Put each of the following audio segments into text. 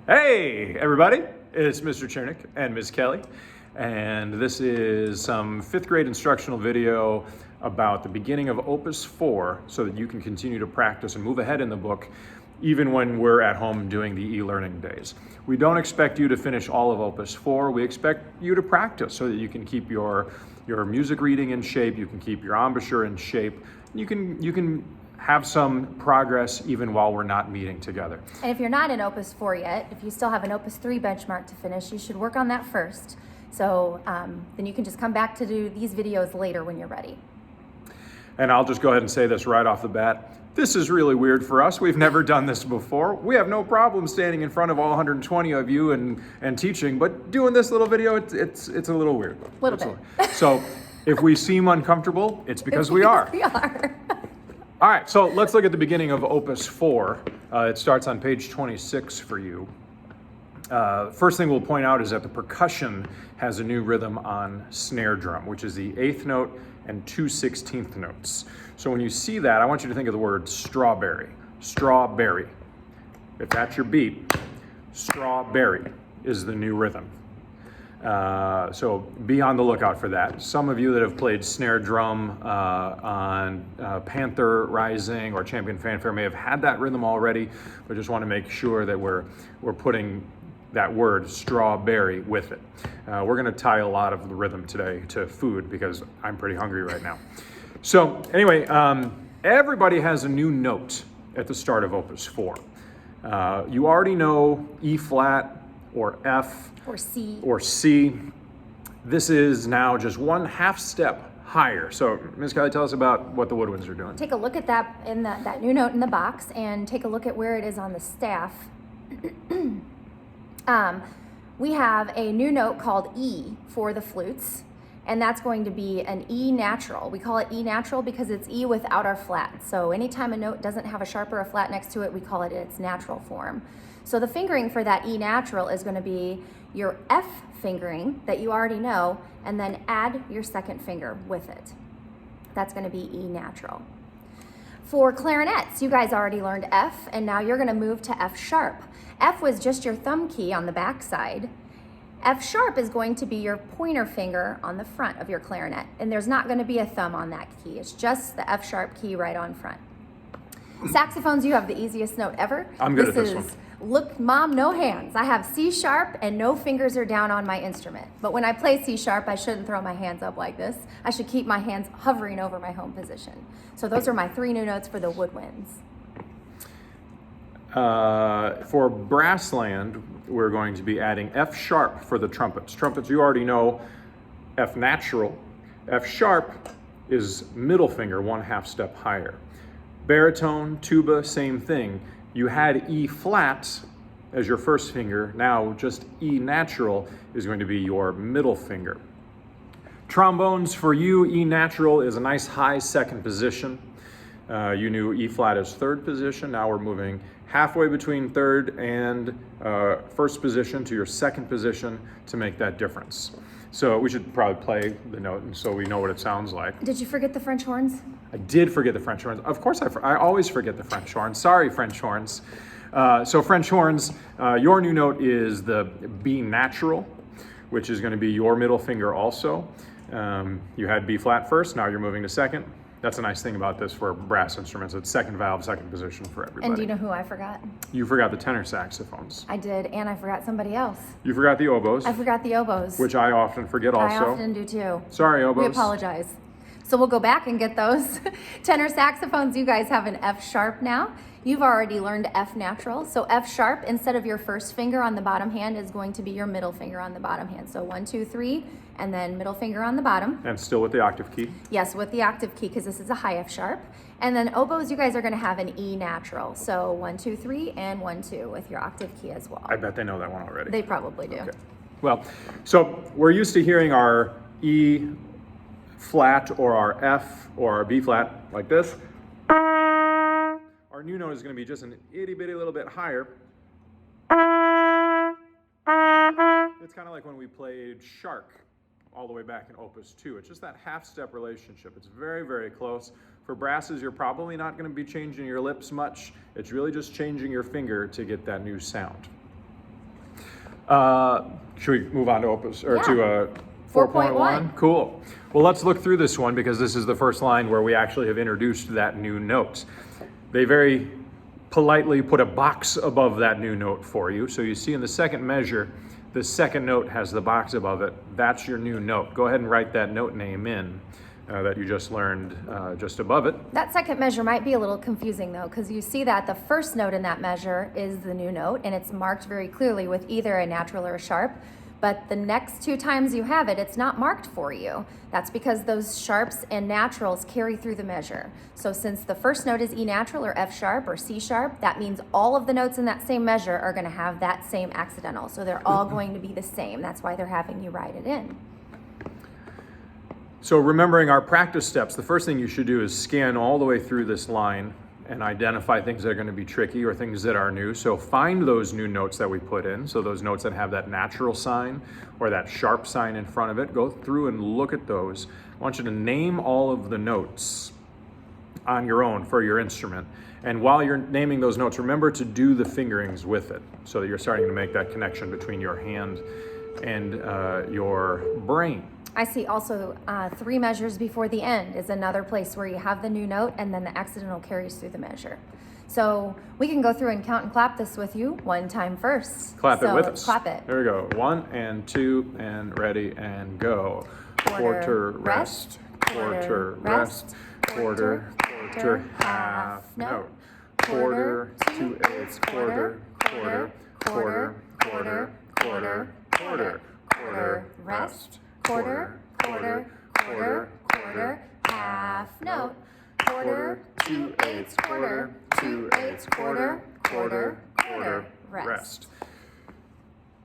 Hey, everybody, it's Mr. Chernick and Ms. Kelly, and this is some 5th grade instructional video about the beginning of Opus 4 so that you can continue to practice and move ahead in the book even when we're at home doing the e-learning days. We don't expect you to finish all of Opus 4. We expect you to practice so that you can keep your music reading in shape, you can keep your embouchure in shape, you can have some progress even while we're not meeting together. And if you're not in Opus 4 yet, if you still have an Opus 3 benchmark to finish, you should work on that first. So then you can just come back to do these videos later when you're ready. And I'll just go ahead and say this right off the bat. This is really weird for us. We've never done this before. We have no problem standing in front of all 120 of you and teaching, but doing this little video, it's a little weird. A little bit. So if we seem uncomfortable, it's because we are. We are. All right, so let's look at the beginning of Opus 4. It starts on page 26 for you. First thing we'll point out is that the percussion has a new rhythm on snare drum, which is the 8th note and 2 16th notes. So when you see that, I want you to think of the word strawberry. Strawberry. If that's your beat, strawberry is the new rhythm. So be on the lookout for that. Some of you that have played snare drum on Panther Rising or Champion Fanfare may have had that rhythm already, but just want to make sure that we're putting that word strawberry with it. We're going to tie a lot of the rhythm today to food because I'm pretty hungry right now. So anyway, everybody has a new note at the start of Opus 4. You already know E flat or F or C. This is now just 1/2 step higher. So Ms. Kelly, tell us about what the woodwinds are doing. Take a look at that in that new note in the box and take a look at where it is on the staff. We have a new note called E for the flutes, and that's going to be an E natural. We call it E natural because it's E without our flat. So anytime a note doesn't have a sharp or a flat next to it, we call it its natural form. So the fingering for that E natural is going to be your F fingering that you already know, and then add your second finger with it. That's going to be E natural. For clarinets, you guys already learned F, and now you're going to move to F sharp. F was just your thumb key on the back side. F sharp is going to be your pointer finger on the front of your clarinet, and there's not going to be a thumb on that key. It's just the F sharp key right on front. Saxophones, you have the easiest note ever. I'm good at this one. Look, Mom, no hands. I have C sharp and no fingers are down on my instrument. But when I play C sharp, I shouldn't throw my hands up like this. I should keep my hands hovering over my home position. So those are my 3 new notes for the woodwinds. For brassland, we're going to be adding F sharp for the trumpets. Trumpets, you already know F natural. F sharp is middle finger, 1/2 step higher. Baritone, tuba, same thing. You had E flat as your first finger. Now just E natural is going to be your middle finger. Trombones, for you, E natural is a nice high second position. You knew E flat as 3rd position. Now we're moving halfway between 3rd and 1st position to your 2nd position to make that difference. So we should probably play the note and so we know what it sounds like. Did you forget the French horns? I did forget the French horns. Of course, I always forget the French horns. Sorry, French horns. So French horns, your new note is the B natural, which is going to be your middle finger also. You had B flat first, now you're moving to 2nd. That's a nice thing about this for brass instruments. It's 2nd valve, 2nd position for everybody. And do you know who I forgot? You forgot the tenor saxophones. I did, and I forgot somebody else. You forgot the oboes. I forgot the oboes. Which I often forget also. I often do too. Sorry, oboes. We apologize. So we'll go back and get those. Tenor saxophones, you guys have an F sharp now. You've already learned F natural. So F sharp, instead of your first finger on the bottom hand, is going to be your middle finger on the bottom hand. So 1, 2, 3, and then middle finger on the bottom. And still with the octave key. Yes, with the octave key, because this is a high F sharp. And then oboes, you guys are going to have an E natural. So 1, 2, 3, and 1, 2 with your octave key as well. I bet they know that one already. They probably do. Okay. Well, so we're used to hearing our E flat or our F or our B flat like this. Our new note is going to be just an itty bitty little bit higher. It's kind of like when we played Shark all the way back in Opus 2. It's just that half-step relationship. It's very, very close. For brasses, you're probably not going to be changing your lips much. It's really just changing your finger to get that new sound. Should we move on to Opus or Yeah. to 4.1? Cool. Well, let's look through this one because this is the first line where we actually have introduced that new note. They very politely put a box above that new note for you. So you see in the second measure, the second note has the box above it. That's your new note. Go ahead and write that note name in that you just learned just above it. That second measure might be a little confusing though, because you see that the first note in that measure is the new note, and it's marked very clearly with either a natural or a sharp. But the next two times you have it, it's not marked for you. That's because those sharps and naturals carry through the measure. So since the first note is E natural or F sharp or C sharp, that means all of the notes in that same measure are going to have that same accidental. So they're all going to be the same. That's why they're having you write it in. So remembering our practice steps, the first thing you should do is scan all the way through this line and identify things that are going to be tricky or things that are new. So find those new notes that we put in. So those notes that have that natural sign or that sharp sign in front of it, go through and look at those. I want you to name all of the notes on your own for your instrument. And while you're naming those notes, remember to do the fingerings with it so that you're starting to make that connection between your hand and your brain. I see also 3 measures before the end is another place where you have the new note and then the accidental carries through the measure. So we can go through and count and clap this with you one time first. Clap it with let's us. Clap it. There we go. 1 and 2 and ready and go. Quarter, rest. Quarter, rest. Quarter, half note. Quarter, 2/8, quarter, quarter, rest. Quarter, half note. Quarter, 2/8, quarter, 2/8, quarter, rest.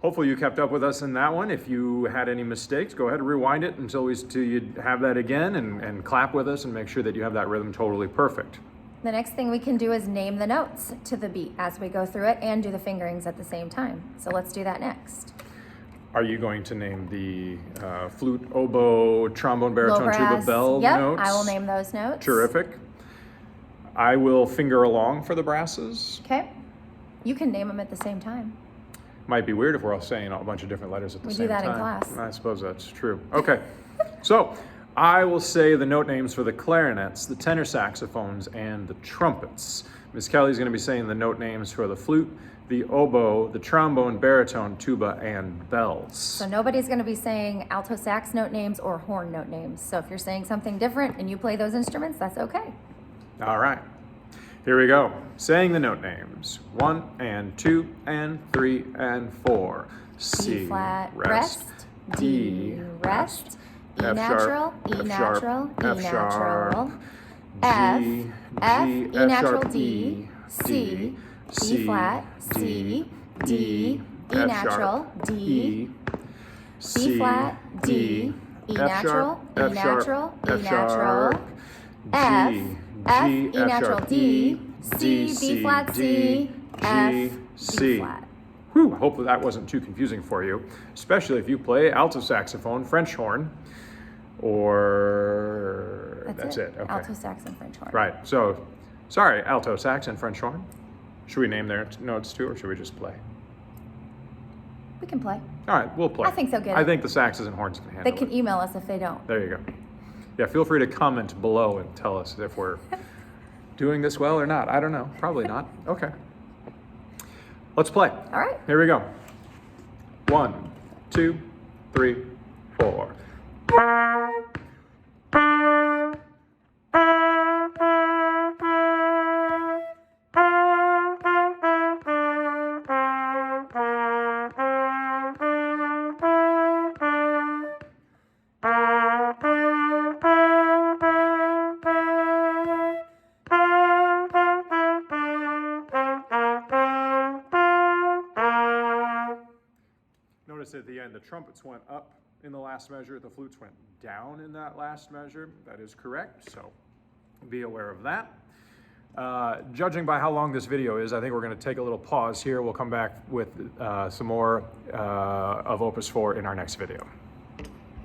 Hopefully you kept up with us in that one. If you had any mistakes, go ahead and rewind it until you have that again and clap with us and make sure that you have that rhythm totally perfect. The next thing we can do is name the notes to the beat as we go through it and do the fingerings at the same time. So let's do that next. Are you going to name the flute, oboe, trombone, baritone, Low tuba, brass. bell Yep, notes? I will name those notes. Terrific. I will finger along for the brasses. Okay. You can name them at the same time. Might be weird if we're all saying a bunch of different letters at the We same do that time. in class. I suppose that's true. Okay. So I will say the note names for the clarinets, the tenor saxophones, and the trumpets. Miss Kelly's going to be saying the note names for the flute, the oboe, the trombone, baritone, tuba, and bells. So nobody's going to be saying alto sax note names or horn note names. So if you're saying something different and you play those instruments, that's okay. All right. Here we go. Saying the note names. 1 and 2 and 3 and 4. C B flat, rest. D rest. E F natural, sharp, E F natural, sharp, E F sharp, natural. F, G, F, G, E F natural, sharp, D, C, C, E flat, C, D, E F natural, sharp, D, E, C flat, D, E F natural, sharp, E F sharp, natural, E F natural, sharp, F, G, F, G, E F natural, sharp, D, D, C, B flat, C, F, G, B C. flat. Whew, hopefully that wasn't too confusing for you, especially if you play alto saxophone, French horn, or that's it. Okay. Alto sax and French horn. Right. So, sorry, alto sax and French horn. Should we name their notes too, or should we just play? We can play. All right, we'll play. I think they'll get I it. think the saxes and horns can handle They can it. email us if they don't. There you go. Yeah, feel free to comment below and tell us if we're doing this well or not. I don't know. Probably not. Okay. Let's play. All right. Here we go. 1, 2, 3, 4. Notice at the end, the trumpets went up in the last measure, the flutes went down in that last measure. That is correct, so be aware of that. Judging by how long this video is, I think we're going to take a little pause here. We'll come back with some more of Opus 4 in our next video.